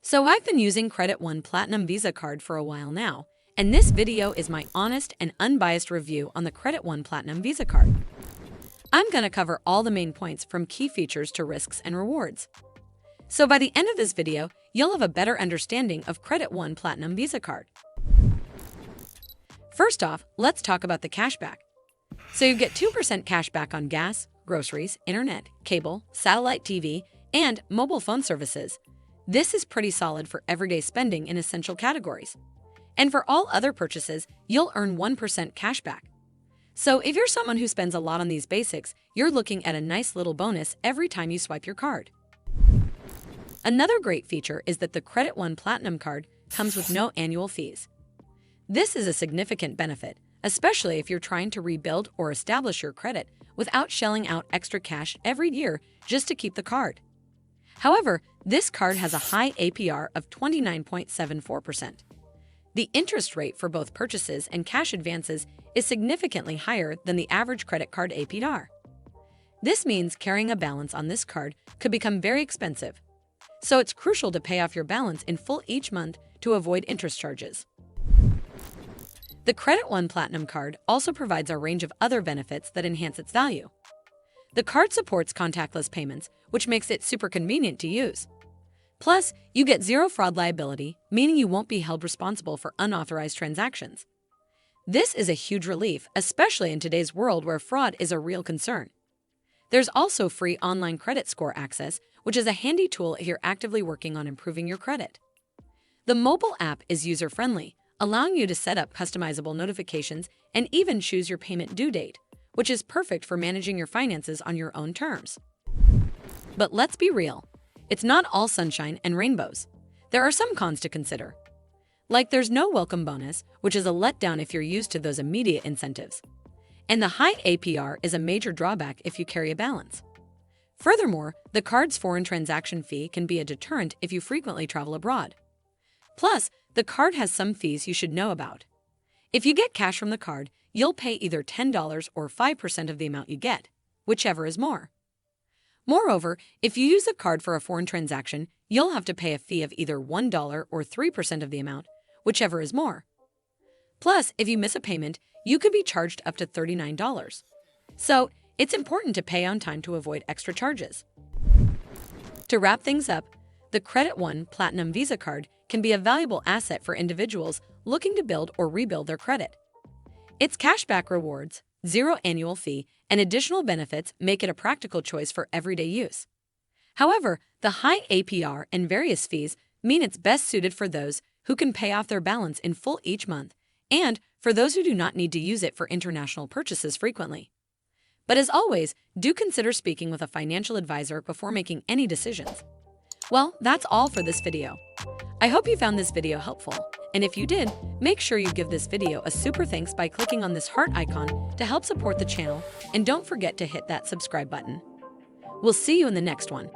So I've been using Credit One Platinum Visa card for a while now, and this video is my honest and unbiased review on the Credit One Platinum Visa card. I'm going to cover all the main points from key features to risks and rewards. So by the end of this video, you'll have a better understanding of Credit One Platinum Visa card. First off, let's talk about the cashback. So you get 2% cashback on gas, groceries, internet, cable, satellite TV, and mobile phone services. This is pretty solid for everyday spending in essential categories. And for all other purchases, you'll earn 1% cashback. So if you're someone who spends a lot on these basics, you're looking at a nice little bonus every time you swipe your card. Another great feature is that the Credit One Platinum card comes with no annual fees. This is a significant benefit, especially if you're trying to rebuild or establish your credit without shelling out extra cash every year just to keep the card. However, this card has a high APR of 29.74%. The interest rate for both purchases and cash advances is significantly higher than the average credit card APR. This means carrying a balance on this card could become very expensive. So it's crucial to pay off your balance in full each month to avoid interest charges. The Credit One Platinum card also provides a range of other benefits that enhance its value. The card supports contactless payments, which makes it super convenient to use. Plus, you get zero fraud liability, meaning you won't be held responsible for unauthorized transactions. This is a huge relief, especially in today's world where fraud is a real concern. There's also free online credit score access, which is a handy tool if you're actively working on improving your credit. The mobile app is user-friendly, allowing you to set up customizable notifications and even choose your payment due date, which is perfect for managing your finances on your own terms. But let's be real, it's not all sunshine and rainbows. There are some cons to consider. Like there's no welcome bonus, which is a letdown if you're used to those immediate incentives. And the high APR is a major drawback if you carry a balance. Furthermore, the card's foreign transaction fee can be a deterrent if you frequently travel abroad. Plus, the card has some fees you should know about. If you get cash from the card, you'll pay either $10 or 5% of the amount you get, whichever is more. Moreover, if you use the card for a foreign transaction, you'll have to pay a fee of either $1 or 3% of the amount, whichever is more. Plus, if you miss a payment, you could be charged up to $39. So, it's important to pay on time to avoid extra charges. To wrap things up, the Credit One Platinum Visa card can be a valuable asset for individuals looking to build or rebuild their credit. Its cashback rewards, zero annual fee, and additional benefits make it a practical choice for everyday use. However, the high APR and various fees mean it's best suited for those who can pay off their balance in full each month, and for those who do not need to use it for international purchases frequently. But as always, do consider speaking with a financial advisor before making any decisions. Well, that's all for this video. I hope you found this video helpful, and if you did, make sure you give this video a super thanks by clicking on this heart icon to help support the channel, and don't forget to hit that subscribe button. We'll see you in the next one.